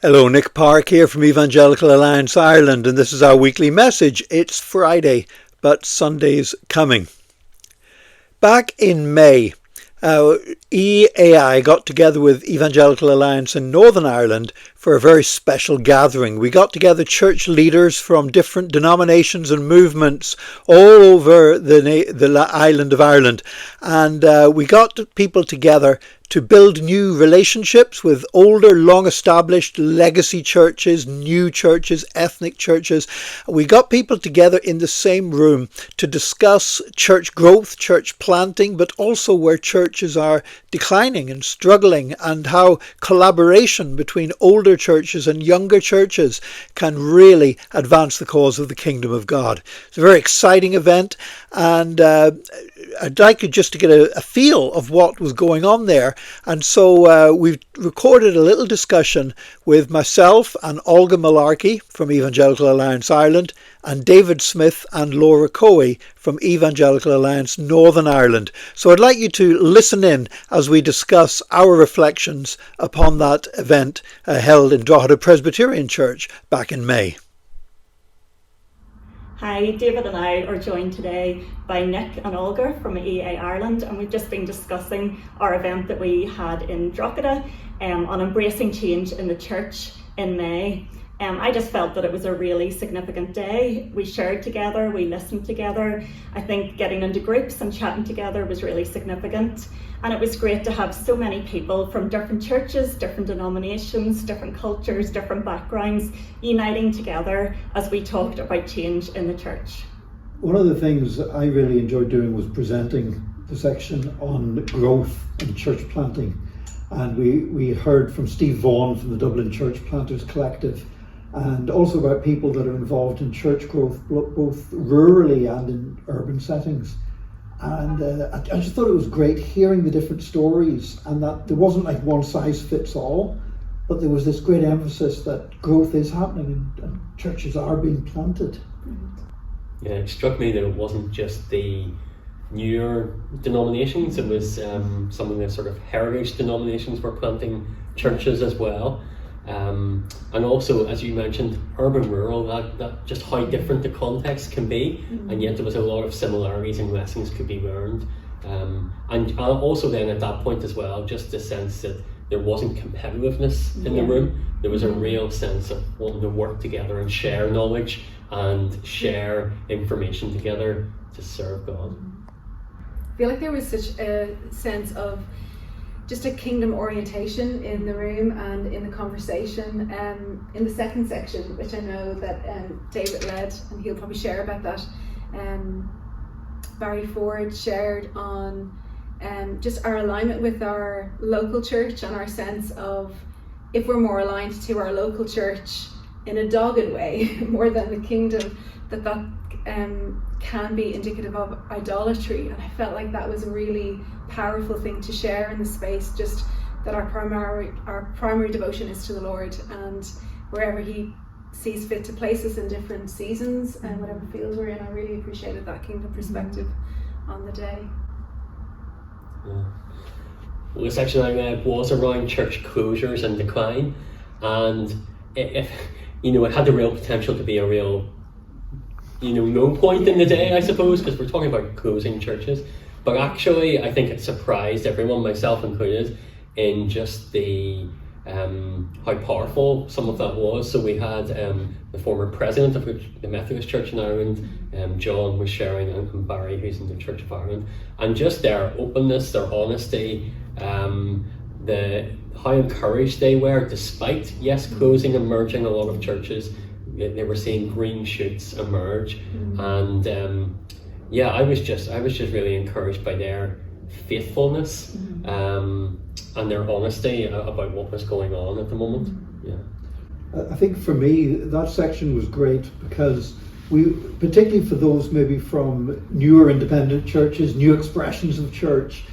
Hello, Nick Park here from Evangelical Alliance Ireland, and this is our weekly message. It's Friday, but Sunday's coming. Back in May, EAI got together with Evangelical Alliance in Northern Ireland for a very special gathering. We got together church leaders from different denominations and movements all over the island of Ireland, and we got people together to build new relationships with older, long-established legacy churches, new churches, ethnic churches. We got people together in the same room to discuss church growth, church planting, but also where churches are declining and struggling, and how collaboration between older churches and younger churches can really advance the cause of the kingdom of God. It's a very exciting event, and I'd like you just to get a feel of what was going on there. And so we've recorded a little discussion with myself and Olga from Evangelical Alliance Ireland, and David Smith and Laura Coey from Evangelical Alliance Northern Ireland. So I'd like you to listen in as we discuss our reflections upon that event held in Drogheda Presbyterian Church back in May. Hi, David and I are joined today by Nick and Olga from EA Ireland, and we've just been discussing our event that we had in Drogheda on embracing change in the church in May. I just felt that it was a really significant day. We shared together, we listened together. I think getting into groups and chatting together was really significant. And it was great to have so many people from different churches, different denominations, different cultures, different backgrounds, uniting together as we talked about change in the church. One of the things that I really enjoyed doing was presenting the section on growth and church planting. And we heard from Steve Vaughan from the Dublin Church Planters Collective, and also about people that are involved in church growth, both rurally and in urban settings. And I just thought it was great hearing the different stories, and that there wasn't like one size fits all, but there was this great emphasis that growth is happening and churches are being planted. Yeah, it struck me that it wasn't just the newer denominations, it was some of the sort of heritage denominations were planting churches as well. And also, as you mentioned, urban rural, that just how different the context can be, and yet there was a lot of similarities and lessons could be learned. And also then at that point as well, just the sense that there wasn't competitiveness in the room. There was a real sense of wanting to work together and share knowledge and share information together to serve God. I feel like there was such a sense of just a kingdom orientation in the room and in the conversation. In the second section, which I know that David led, and he'll probably share about that, Barry Ford shared on just our alignment with our local church and our sense of if we're more aligned to our local church in a dogged way more than the kingdom, that can be indicative of idolatry. And I felt like that was a really powerful thing to share in the space, just that our primary devotion is to the Lord, and wherever he sees fit to place us in different seasons and whatever fields we're in. I really appreciated that kingdom perspective on the day. Yeah. Well, the section I read was around church closures and decline, and it had the real potential to be a real low point in the day, I suppose, because we're talking about closing churches. But actually, I think it surprised everyone, myself included, in just the how powerful some of that was. So we had the former president of the Methodist Church in Ireland, John, was sharing, and Barry, who's in the Church of Ireland, and just their openness, their honesty, how encouraged they were, despite closing and merging a lot of churches. They were seeing green shoots emerge, and I was just really encouraged by their faithfulness and their honesty about what was going on at the moment. I think for me that section was great because we, particularly for those maybe from newer independent churches, new expressions of church,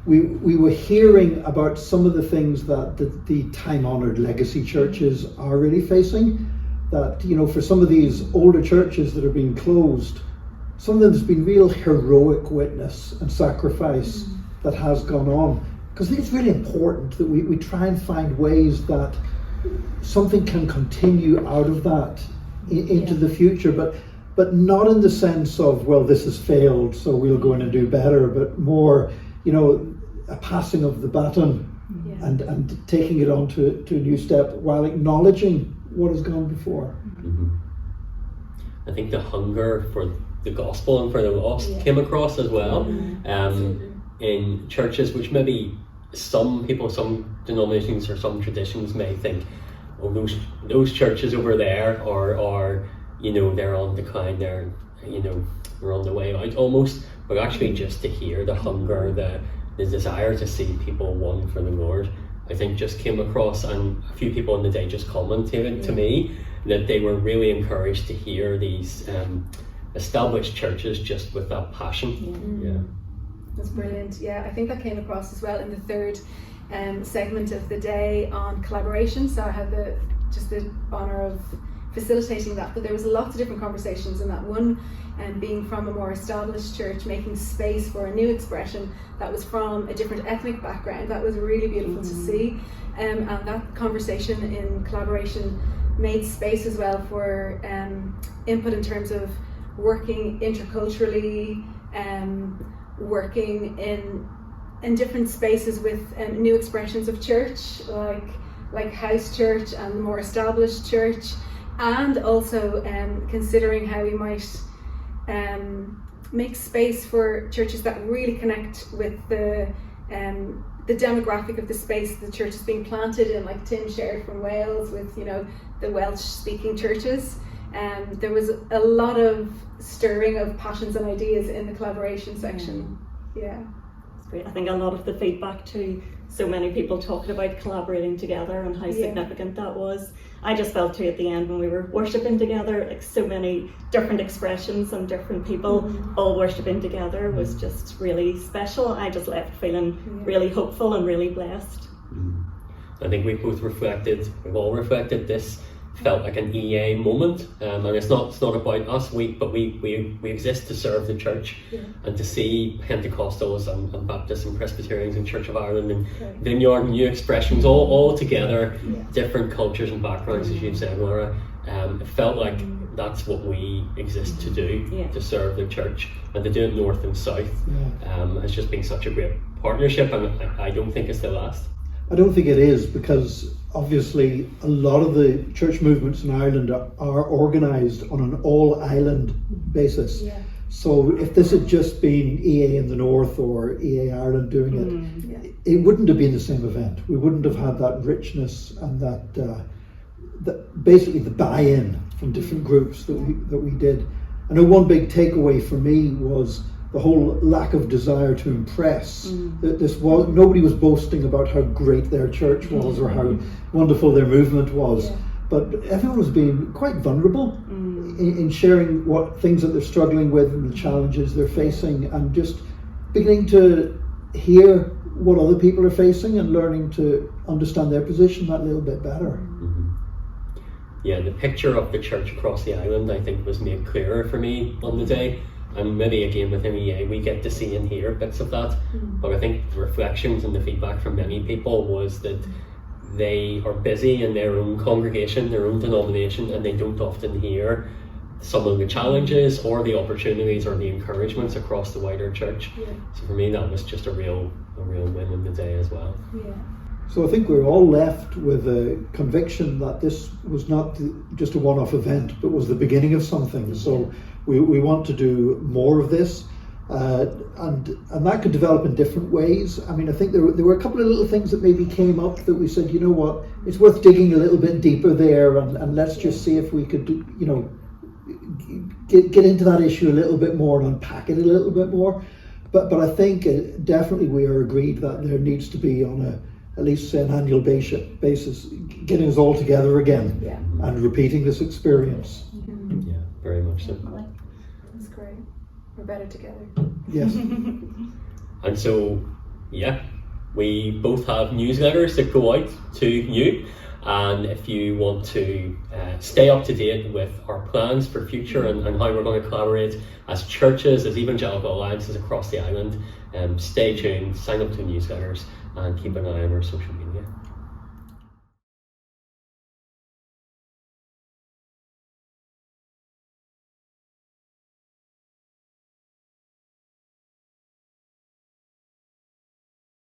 we were hearing about some of the things that the time-honoured legacy churches are really facing. That, for some of these older churches that are being closed, some of them there's been real heroic witness and sacrifice that has gone on. Because I think it's really important that we try and find ways that something can continue out of that into the future, but not in the sense of, well, this has failed, so we'll go in and do better, but more, a passing of the baton and taking it on to a new step while acknowledging what has gone before. Mm-hmm. I think the hunger for the gospel and for the lost came across as well. In churches which maybe some people, some denominations or some traditions may think, oh, those churches over there are they're on decline, they're on the way out almost, but actually just to hear the hunger, the desire to see people won for the Lord, I think just came across, and a few people in the day just commented to me that they were really encouraged to hear these established churches just with that passion. That's brilliant. I think that came across as well in the third segment of the day on collaboration. So I had the honour of facilitating that, but there was lots of different conversations in that one, and being from a more established church, making space for a new expression that was from a different ethnic background. That was really beautiful to see, and that conversation in collaboration made space as well for input in terms of working interculturally, working in different spaces with new expressions of church, like house church and the more established church, and also considering how we might make space for churches that really connect with the demographic of the space the church is being planted in, like Tim shared from Wales with the Welsh speaking churches. There was a lot of stirring of passions and ideas in the collaboration section. It's great. I think a lot of the feedback too, so many people talking about collaborating together and how significant that was. I just felt too at the end when we were worshipping together, like so many different expressions and different people all worshipping together was just really special. I just left feeling really hopeful and really blessed. I think we've all reflected this felt like an EA moment, and it's not about us, but we exist to serve the church and to see Pentecostals and Baptists and Presbyterians and Church of Ireland and Vineyard and New Expressions all together, different cultures and backgrounds, as you've said, Laura. It felt like that's what we exist to do, to serve the church, and to do it north and south. It's just been such a great partnership, and I don't think it's the last. I don't think it is, because obviously a lot of the church movements in Ireland are organised on an all-island basis. So if this had just been EA in the north or EA Ireland doing it, it wouldn't have been the same event. We wouldn't have had that richness and that basically the buy-in from different groups that we did. I know one big takeaway for me was the whole lack of desire to impress. That nobody was boasting about how great their church was or how wonderful their movement was, but everyone was being quite vulnerable in sharing what things that they're struggling with and the challenges they're facing, and just beginning to hear what other people are facing and learning to understand their position that little bit better. The picture of the church across the island, I think, was made clearer for me on the day. And maybe again within EA we get to see and hear bits of that, but I think the reflections and the feedback from many people was that they are busy in their own congregation, their own denomination, and they don't often hear some of the challenges or the opportunities or the encouragements across the wider church. So for me that was just a real win in the day as well. So I think we're all left with a conviction that this was not just a one-off event, but was the beginning of something. So we want to do more of this, and that could develop in different ways. I mean, I think there were a couple of little things that maybe came up that we said, you know what, it's worth digging a little bit deeper there, and let's just see if we could, get into that issue a little bit more and unpack it a little bit more. But I think definitely we are agreed that there needs to be at least an annual basis, getting us all together again and repeating this experience. Very much so. That's great. We're better together. Yes. And so, we both have newsletters that go out to you, and if you want to stay up to date with our plans for future and how we're going to collaborate as churches, as Evangelical Alliances across the island, stay tuned, sign up to newsletters, and keep an eye on our social media.